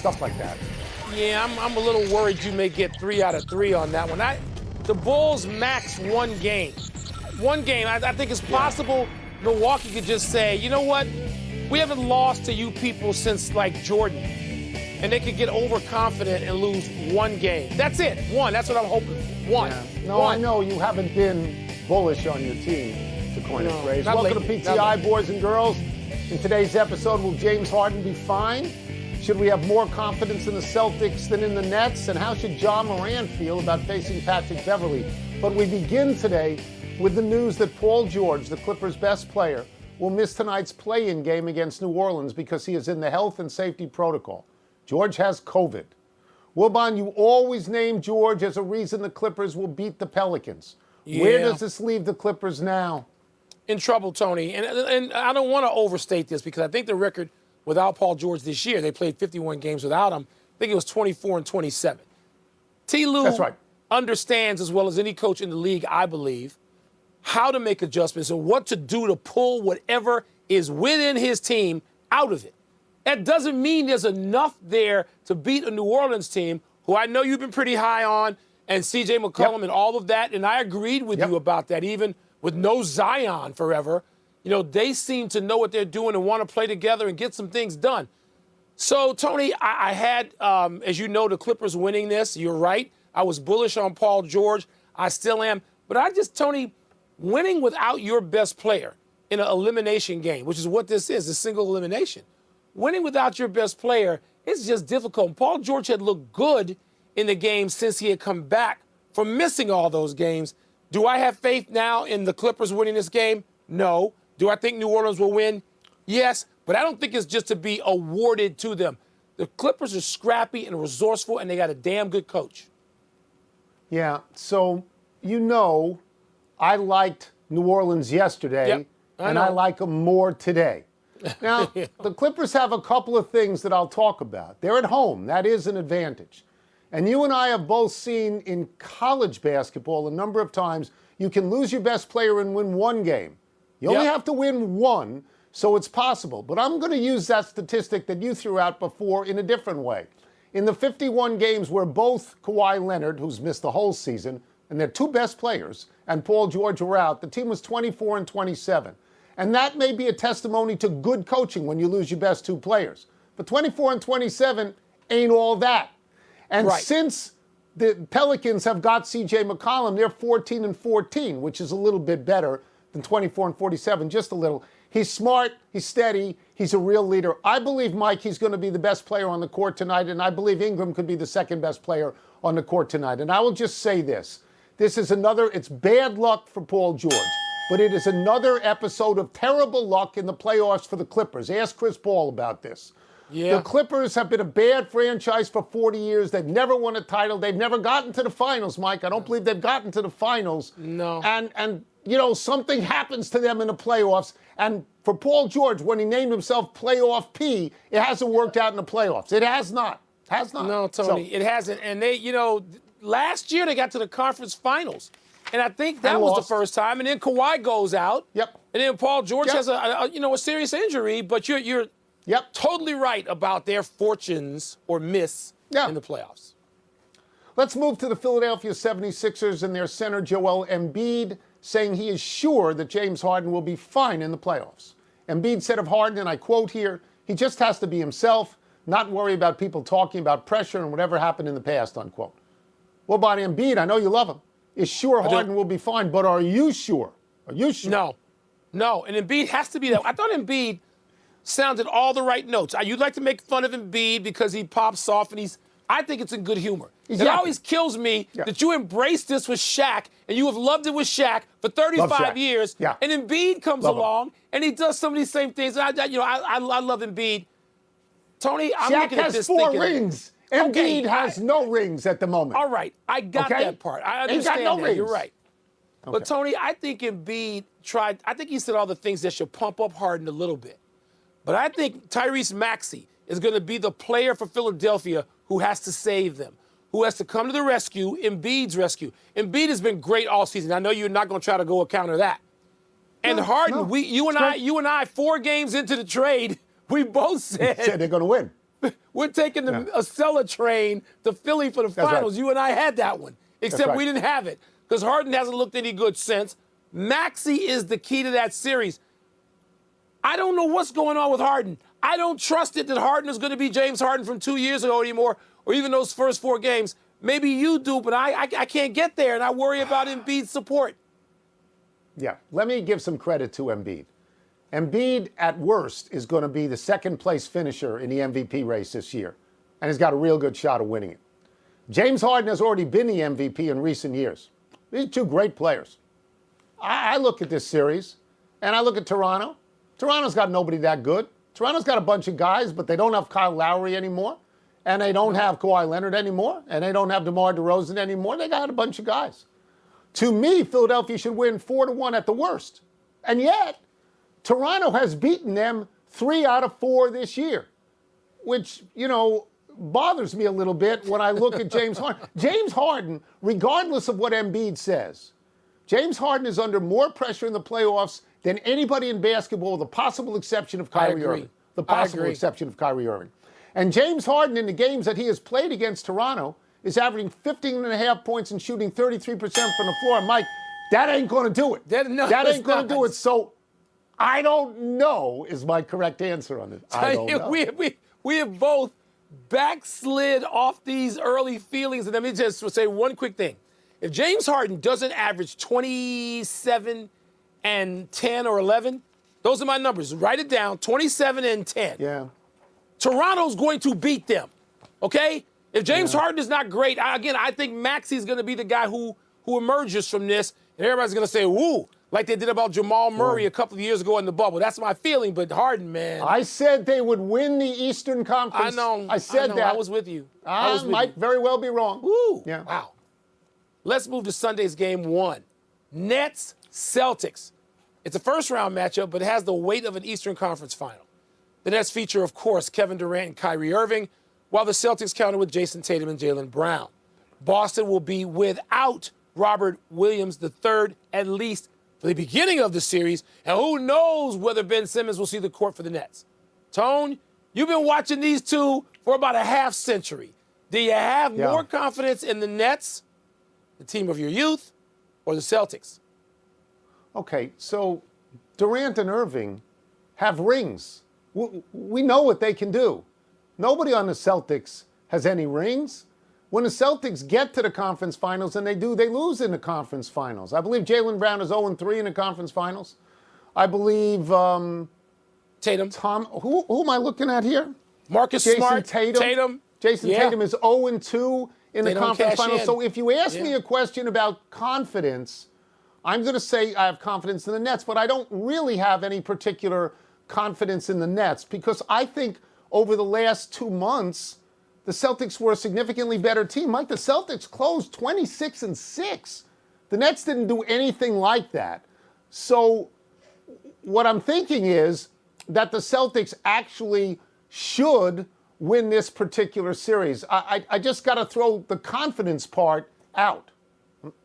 stuff like that. Yeah, I'm a little worried you may get 3 out of 3 on that one. The Bulls max 1 game. 1 game. I think it's possible Milwaukee could just say, you know what? We haven't lost to you people since, like, Jordan. And they could get overconfident and lose 1 game. That's it. 1. That's what I'm hoping for. 1. Yeah. No, 1. I know you haven't been bullish on your team, to coin a phrase. Welcome to PTI, boys and girls. In today's episode, will James Harden be fine? Should we have more confidence in the Celtics than in the Nets? And how should 𝐏𝐚𝐫𝐽 feel about facing Patrick Beverley? But we begin today with the news that Paul George, the Clippers' best player, will miss tonight's play-in game against New Orleans because he is in the health and safety protocol. George has COVID. Wilbon, you always name George as a reason the Clippers will beat the Pelicans. Yeah. Where does this leave the Clippers now? In trouble, Tony. And I don't want to overstate this because I think the record without Paul George this year, they played 51 games without him. I think it was 24-27. T. Lue That's right. understands as well as any coach in the league, I believe, how to make adjustments and what to do to pull whatever is within his team out of it. That doesn't mean there's enough there to beat a New Orleans team, who I know you've been pretty high on, and CJ McCollum and all of that, and I agreed with you about that, even with no Zion forever. You know, they seem to know what they're doing and want to play together and get some things done. So, Tony, I had, as you know, the Clippers winning this. You're right. I was bullish on Paul George. I still am. But Tony, winning without your best player in an elimination game, which is what this is, a single elimination. Winning without your best player, it's just difficult. Paul George had looked good in the game since he had come back from missing all those games. Do I have faith now in the Clippers winning this game? No. Do I think New Orleans will win? Yes. But I don't think it's just to be awarded to them. The Clippers are scrappy and resourceful, and they got a damn good coach. Yeah, so you know I liked New Orleans yesterday, and I like them more today. Now, the Clippers have a couple of things that I'll talk about. They're at home. That is an advantage. And you and I have both seen in college basketball a number of times you can lose your best player and win 1 game. You only have to win 1, so it's possible. But I'm going to use that statistic that you threw out before in a different way. In the 51 games where both Kawhi Leonard, who's missed the whole season, and their 2 best players, and Paul George were out, the team was 24-27. And that may be a testimony to good coaching when you lose your best 2 players. But 24-27 ain't all that. And since the Pelicans have got CJ McCollum, they're 14-14, which is a little bit better than 24-47, just a little. He's smart, he's steady, he's a real leader. I believe, Mike, he's going to be the best player on the court tonight, and I believe Ingram could be the second best player on the court tonight. And I will just say this. This is it's bad luck for Paul George. But it is another episode of terrible luck in the playoffs for the Clippers. Ask Chris Paul about this. Yeah. The Clippers have been a bad franchise for 40 years. They've never won a title. They've never gotten to the finals, Mike. I don't believe they've gotten to the finals. No. And you know, something happens to them in the playoffs. And for Paul George, when he named himself Playoff P, it hasn't worked out in the playoffs. It has not. Has not. No, Tony, it hasn't. And they, last year they got to the conference finals. And I think that was the first time. And then Kawhi goes out. Yep. And then Paul George has a serious injury. But you're totally right about their fortunes or miss in the playoffs. Let's move to the Philadelphia 76ers and their center Joel Embiid saying he is sure that James Harden will be fine in the playoffs. Embiid said of Harden, and I quote here, he just has to be himself, not worry about people talking about pressure and whatever happened in the past, unquote. Well, about Embiid, I know you love him. Is sure Harden will be fine, but are you sure? Are you sure? No. And Embiid has to be that. I thought Embiid sounded all the right notes. You'd like to make fun of Embiid because he pops off and I think it's in good humor. It always kills me that you embrace this with Shaq and you have loved it with Shaq for 35 years. Yeah. And Embiid comes along and he does some of these same things. I love Embiid. Tony, I'm looking at this thinking. Shaq has 4 rings. Embiid has no rings at the moment. All right. I got that part. I understand he got no rings. You're right. Okay. But, Tony, I think Embiid I think he said all the things that should pump up Harden a little bit. But I think Tyrese Maxey is going to be the player for Philadelphia who has to save them, who has to come to the rescue, Embiid's rescue. Embiid has been great all season. I know you're not going to try to go counter that. And Harden, you and I, 4 games into the trade, we both said they're going to win. We're taking the Acela train to Philly for the finals. Right. You and I had that one, except we didn't have it because Harden hasn't looked any good since. Maxey is the key to that series. I don't know what's going on with Harden. I don't trust it that Harden is going to be James Harden from 2 years ago anymore, or even those first 4 games. Maybe you do, but I can't get there, and I worry about Embiid's support. Yeah, let me give some credit to Embiid. Embiid, at worst, is going to be the second-place finisher in the MVP race this year, and he's got a real good shot of winning it. James Harden has already been the MVP in recent years. These are 2 great players. I look at this series, and I look at Toronto. Toronto's got nobody that good. Toronto's got a bunch of guys, but they don't have Kyle Lowry anymore, and they don't have Kawhi Leonard anymore, and they don't have DeMar DeRozan anymore. They got a bunch of guys. To me, Philadelphia should win 4-1 at the worst. And yet, Toronto has beaten them 3 out of 4 this year, which, bothers me a little bit when I look at James Harden. James Harden, regardless of what Embiid says, James Harden is under more pressure in the playoffs than anybody in basketball, with the possible exception of Kyrie Irving. The possible exception of Kyrie Irving. And James Harden, in the games that he has played against Toronto, is averaging 15.5 points and shooting 33% from the floor. Mike, that ain't going to do it. That ain't going to do it. So I don't know is my correct answer on it. I don't know. We have both backslid off these early feelings. And let me just say one quick thing. If James Harden doesn't average 27 and 10 or 11, those are my numbers. Write it down, 27 and 10. Yeah. Toronto's going to beat them, okay? If James Harden is not great, I think Maxey's going to be the guy who emerges from this, and everybody's going to say, woo, like they did about Jamal Murray a couple of years ago in the bubble. That's my feeling, but Harden, man. I said they would win the Eastern Conference. I know. I said that. I was with you. I might very well be wrong. Woo. Yeah. Wow. Let's move to Sunday's game 1. Nets-Celtics. It's a first-round matchup, but it has the weight of an Eastern Conference final. The Nets feature, of course, Kevin Durant and Kyrie Irving, while the Celtics counter with Jason Tatum and Jaylen Brown. Boston will be without Robert Williams III, at least for the beginning of the series, and who knows whether Ben Simmons will see the court for the Nets. Tone, you've been watching these two for about a half century. Do you have more confidence in the Nets, the team of your youth, or the Celtics? Okay, so Durant and Irving have rings. We know what they can do. Nobody on the Celtics has any rings. When the Celtics get to the conference finals, and they do, they lose in the conference finals. I believe Jaylen Brown is 0-3 in the conference finals. I believe Tatum. Who am I looking at here? Marcus Smart. Tatum. Jason Tatum is 0-2 in the conference finals. In. So if you ask me a question about confidence, I'm going to say I have confidence in the Nets, but I don't really have any particular confidence in the Nets because I think over the last 2 months, the Celtics were a significantly better team. Mike, the Celtics closed 26-6. The Nets didn't do anything like that. So what I'm thinking is that the Celtics actually should win this particular series. I just got to throw the confidence part out,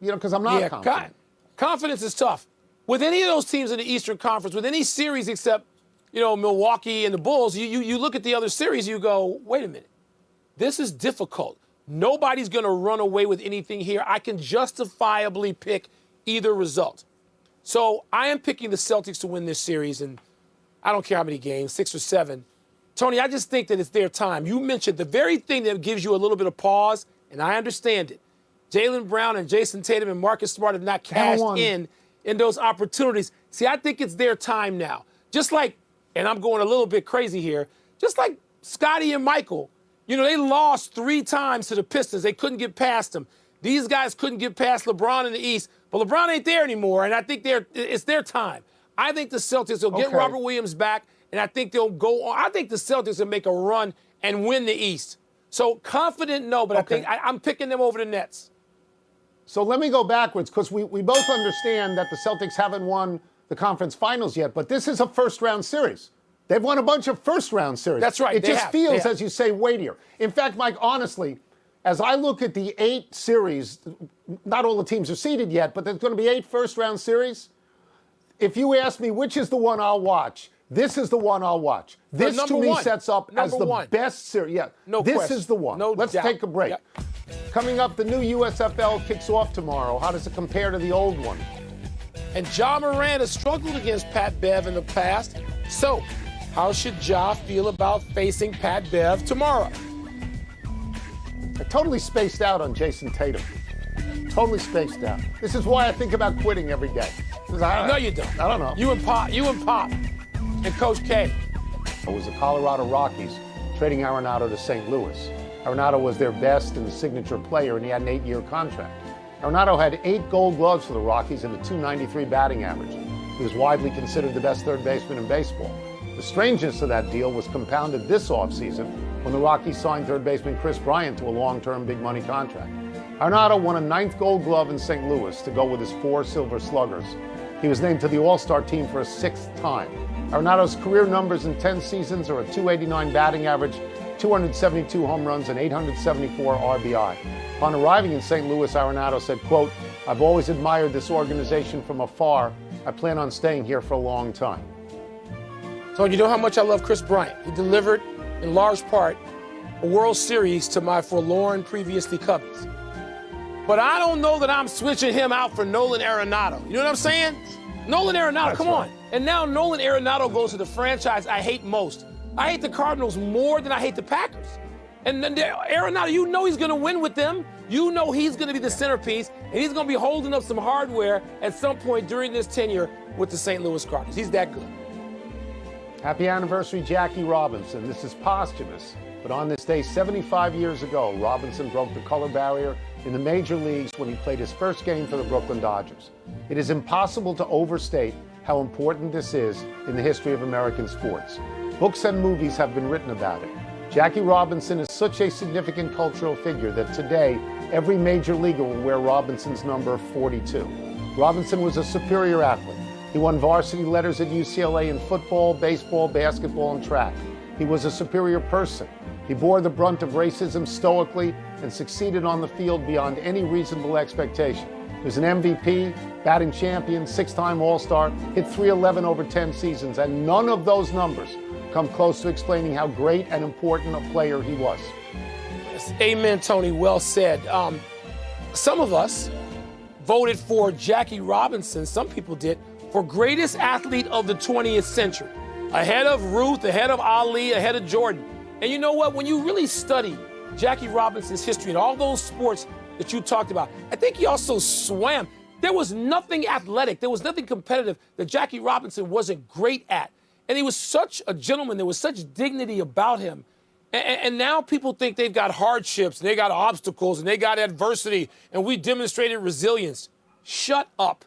because I'm not confident. Confidence is tough. With any of those teams in the Eastern Conference, with any series except, Milwaukee and the Bulls, you look at the other series, you go, wait a minute. This is difficult. Nobody's going to run away with anything here. I can justifiably pick either result. So I am picking the Celtics to win this series, and I don't care how many games, 6 or 7. Tony, I just think that it's their time. You mentioned the very thing that gives you a little bit of pause, and I understand it. Jaylen Brown and Jason Tatum and Marcus Smart have not cashed in those opportunities. See, I think it's their time now. Just like, and I'm going a little bit crazy here, just like Scottie and Michael. They lost 3 times to the Pistons. They couldn't get past them. These guys couldn't get past LeBron in the East. But LeBron ain't there anymore, and I think it's their time. I think the Celtics will get Robert Williams back, and I think they'll go on. I think the Celtics will make a run and win the East. So confident, no, but I think I'm picking them over the Nets. So let me go backwards, because we both understand that the Celtics haven't won the conference finals yet, but this is a first-round series. They've won a bunch of first-round series. That's right. It just feels, as you say, weightier. In fact, Mike, honestly, as I look at the 8 series, not all the teams are seeded yet, but there's going to be 8 first-round series. If you ask me which is the one I'll watch, This is the one I'll watch. This to me sets up as the best series. Yeah, no this question. is the one. No Let's doubt. take a break. Yep. Coming up, the new USFL kicks off tomorrow. How does it compare to the old one? And Ja Morant has struggled against Pat Bev in the past. So, how should Ja feel about facing Pat Bev tomorrow? I totally spaced out on Jason Tatum. Totally spaced out. This is why I think about quitting every day. No, you don't. I don't know. You and Pop, and Coach K. It was the Colorado Rockies trading Arenado to St. Louis. Arenado was their best and signature player, and he had an 8-year contract. Arenado had 8 Gold Gloves for the Rockies and a .293 batting average. He was widely considered the best third baseman in baseball. The strangeness of that deal was compounded this offseason when the Rockies signed third baseman Chris Bryant to a long-term big money contract. Arenado won a 9th Gold Glove in St. Louis to go with his 4 Silver Sluggers. He was named to the All-Star team for a 6th time. Arenado's career numbers in 10 seasons are a .289 batting average, 272 home runs, and 874 RBI. Upon arriving in St. Louis, Arenado said, quote, "I've always admired this organization from afar. I plan on staying here for a long time." So you know how much I love Chris Bryant. He delivered, in large part, a World Series to my forlorn previously Cubbies. But I don't know that I'm switching him out for Nolan Arenado. You know what I'm saying? Nolan Arenado, come on. And now Nolan Arenado goes to the franchise I hate most. I hate the Cardinals more than I hate the Packers. And then Arenado, you know he's going to win with them. You know he's going to be the centerpiece, and he's going to be holding up some hardware at some point during this tenure with the St. Louis Cardinals. He's that good. Happy anniversary, Jackie Robinson. This is posthumous, but on this day 75 years ago, Robinson broke the color barrier in the major leagues when he played his first game for the Brooklyn Dodgers. It is impossible to overstate how important this is in the history of American sports. Books and movies have been written about it. Jackie Robinson is such a significant cultural figure that today, every major leaguer will wear Robinson's number 42. Robinson was a superior athlete. He won varsity letters at UCLA in football, baseball, basketball, and track. He was a superior person. He bore the brunt of racism stoically and succeeded on the field beyond any reasonable expectation. He was an MVP, batting champion, 6-time All-Star, hit .311 over 10 seasons, and none of those numbers come close to explaining how great and important a player he was. Yes, amen, Tony. Well said. Some of us voted for Jackie Robinson, some people did, for greatest athlete of the 20th century. Ahead of Ruth, ahead of Ali, ahead of Jordan. And you know what? When you really study Jackie Robinson's history and all those sports that you talked about, I think he also swam. There was nothing athletic, there was nothing competitive that Jackie Robinson wasn't great at. And he was such a gentleman. There was such dignity about him. And now people think they've got hardships, and they got obstacles, and they got adversity, and we demonstrated resilience. Shut up.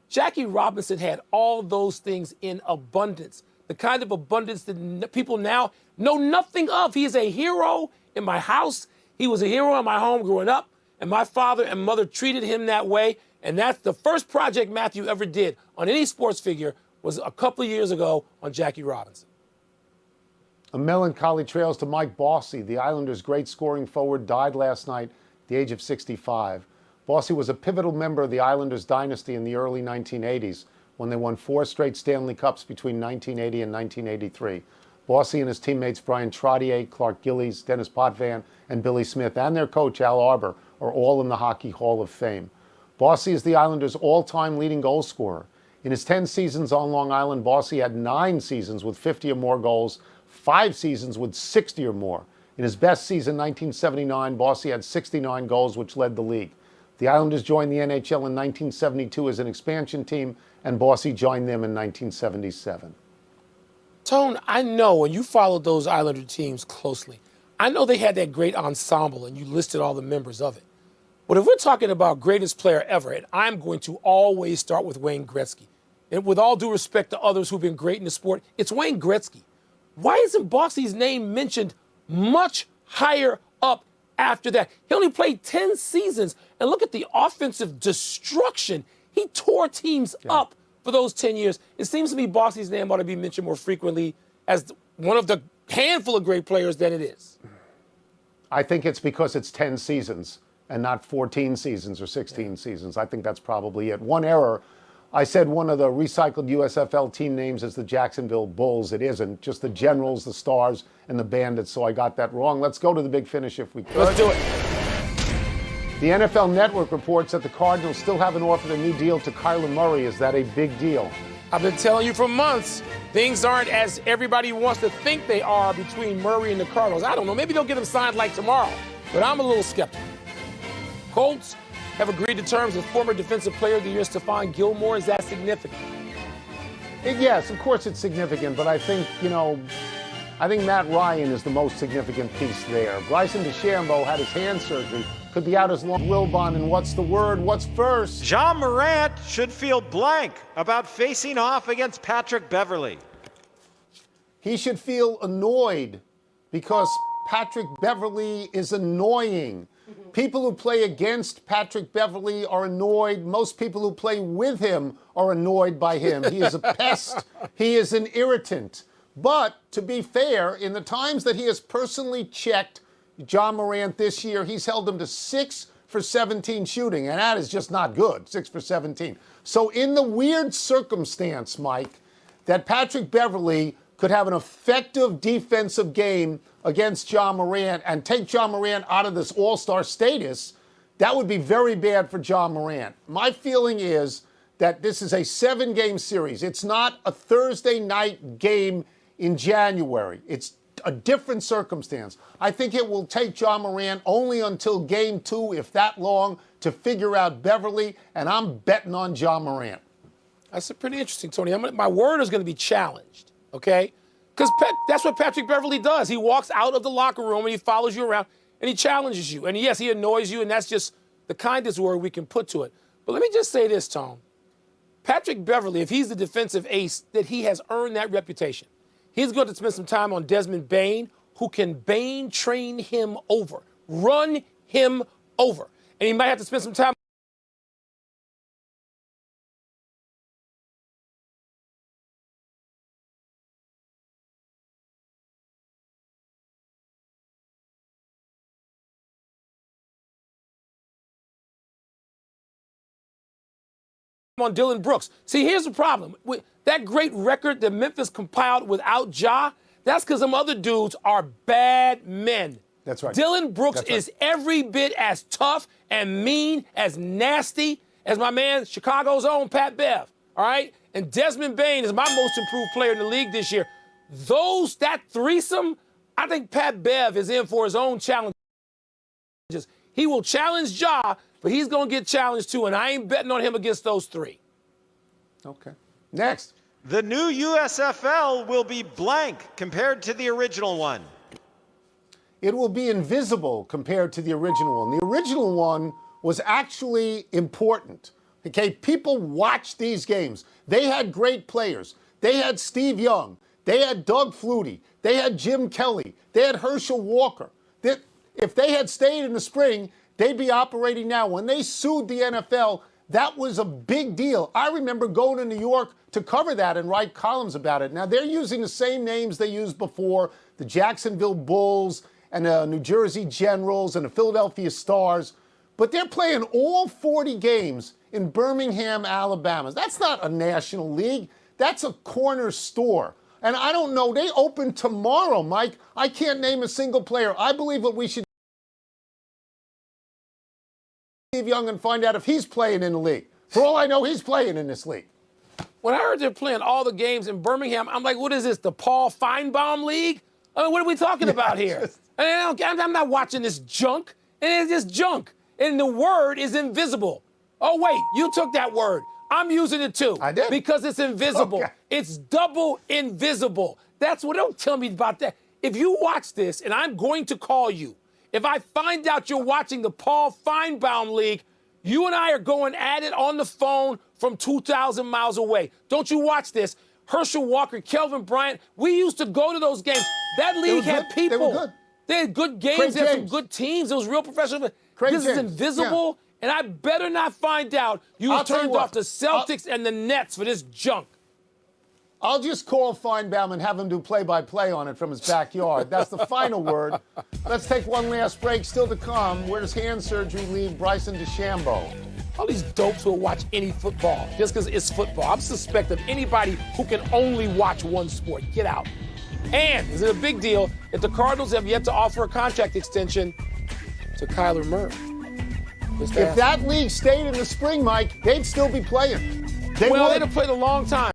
Jackie Robinson had all those things in abundance, the kind of abundance that people now know nothing of. He is a hero in my house. He was a hero in my home growing up, and my father and mother treated him that way. And that's the first project Matthew ever did on any sports figure was a couple of years ago on Jackie Robinson. A melancholy trails to Mike Bossy, the Islanders' great scoring forward, died last night at the age of 65. Bossy was a pivotal member of the Islanders' dynasty in the early 1980s when they won 4 straight Stanley Cups between 1980 and 1983. Bossy and his teammates Brian Trottier, Clark Gillies, Dennis Potvin, and Billy Smith, and their coach Al Arbour are all in the Hockey Hall of Fame. Bossy is the Islanders' all-time leading goal scorer. In his 10 seasons on Long Island, Bossy had 9 seasons with 50 or more goals, 5 seasons with 60 or more. In his best season, 1979, Bossy had 69 goals, which led the league. The Islanders joined the NHL in 1972 as an expansion team, and Bossy joined them in 1977. Tone, I know, and you followed those Islander teams closely. I know they had that great ensemble, and you listed all the members of it. But if we're talking about greatest player ever, and I'm going to always start with Wayne Gretzky. And with all due respect to others who've been great in the sport, it's Wayne Gretzky. Why isn't Bossy's name mentioned much higher up after that? He only played 10 seasons, and look at the offensive destruction. He tore teams up for those 10 years. It seems to me Bossy's name ought to be mentioned more frequently as one of the handful of great players than it is. I think it's because it's 10 seasons and not 14 seasons or 16 seasons. I think that's probably it. One error I said one of the recycled USFL team names is the Jacksonville Bulls. It isn't. Just the Generals, the Stars, and the Bandits, so I got that wrong. Let's go to the big finish if we could. Let's do it. The NFL Network reports that the Cardinals still haven't offered a new deal to Kyler Murray. Is that a big deal? I've been telling you for months, things aren't as everybody wants to think they are between Murray and the Cardinals. I don't know. Maybe they'll get him signed like tomorrow, but I'm a little skeptical. Colts have agreed to terms with former Defensive Player of the Year Stephon Gilmore. Is that significant? Yes, of course it's significant, but I think, I think Matt Ryan is the most significant piece there. Bryson DeChambeau had his hand surgery, could be out as long as Wilbon, and what's the word? What's first? Ja Morant should feel blank about facing off against Patrick Beverley. He should feel annoyed because Patrick Beverley is annoying. People who play against Patrick Beverley are annoyed. Most people who play with him are annoyed by him. He is a pest. He is an irritant. But to be fair, in the times that he has personally checked Ja Morant this year, he's held him to 6 for 17 shooting, and that is just not good, 6 for 17. So in the weird circumstance, Mike, that Patrick Beverley could have an effective defensive game against Ja Morant and take Ja Morant out of this all-star status, that would be very bad for Ja Morant. My feeling is that this is a 7-game series. It's not a Thursday night game in January. It's a different circumstance. I think it will take Ja Morant only until game 2, if that long, to figure out Beverley, and I'm betting on Ja Morant. That's pretty interesting, Tony. My word is going to be challenged, okay? Because that's what Patrick Beverley does. He walks out of the locker room and he follows you around and he challenges you. And yes, he annoys you, and that's just the kindest word we can put to it. But let me just say this, Tone. Patrick Beverley, if he's the defensive ace, that he has earned that reputation. He's going to spend some time on Desmond Bane, who can Bane train him over, run him over. And he might have to spend some time on Dylan Brooks. See, here's the problem. With that great record that Memphis compiled without Ja, that's because some other dudes are bad men. That's right. Dylan Brooks is every bit as tough and mean, as nasty as my man, Chicago's own Pat Bev. All right? And Desmond Bane is my most improved player in the league this year. That threesome, I think Pat Bev is in for his own challenges. He will challenge Ja, but he's going to get challenged too, and I ain't betting on him against those 3. Okay. Next. The new USFL will be blank compared to the original one. It will be invisible compared to the original one. The original one was actually important. Okay, people watched these games. They had great players. They had Steve Young. They had Doug Flutie. They had Jim Kelly. They had Herschel Walker. If they had stayed in the spring, they'd be operating now. When they sued the NFL, that was a big deal. I remember going to New York to cover that and write columns about it. Now, they're using the same names they used before, the Jacksonville Bulls and the New Jersey Generals and the Philadelphia Stars, but they're playing all 40 games in Birmingham, Alabama. That's not a national league. That's a corner store. And I don't know, they open tomorrow, Mike. I can't name a single player. I believe what we should Steve Young and find out if he's playing in the league. For all I know, he's playing in this league. When I heard they're playing all the games in Birmingham, I'm like, what is this, the Paul Feinbaum League? I mean, what are we talking about here? I'm not watching this junk. And it's just junk. And the word is invisible. Oh, wait, you took that word. I'm using it too. I did. Because it's invisible. Okay. It's double invisible. That's what, don't tell me about that. If you watch this, and I'm going to call you, if I find out you're watching the Paul Feinbaum League, you and I are going at it on the phone from 2,000 miles away. Don't you watch this. Herschel Walker, Kelvin Bryant, we used to go to those games. That league had people. They were good. They had good games. Craig They had some James. good teams. It was real professional. Craig This is James. invisible, and I better not find out you I'll tell you turned what. off the Celtics and the Nets for this junk. I'll just call Feinbaum and have him do play-by-play on it from his backyard. That's the final word. Let's take one last break. Still to come, where does hand surgery leave Bryson DeChambeau? All these dopes will watch any football just because it's football. I'm suspect of anybody who can only watch one sport. Get out. And is it a big deal if the Cardinals have yet to offer a contract extension to Kyler Murray? If that league stayed in the spring, Mike, they'd still be playing. They'd have played a long time.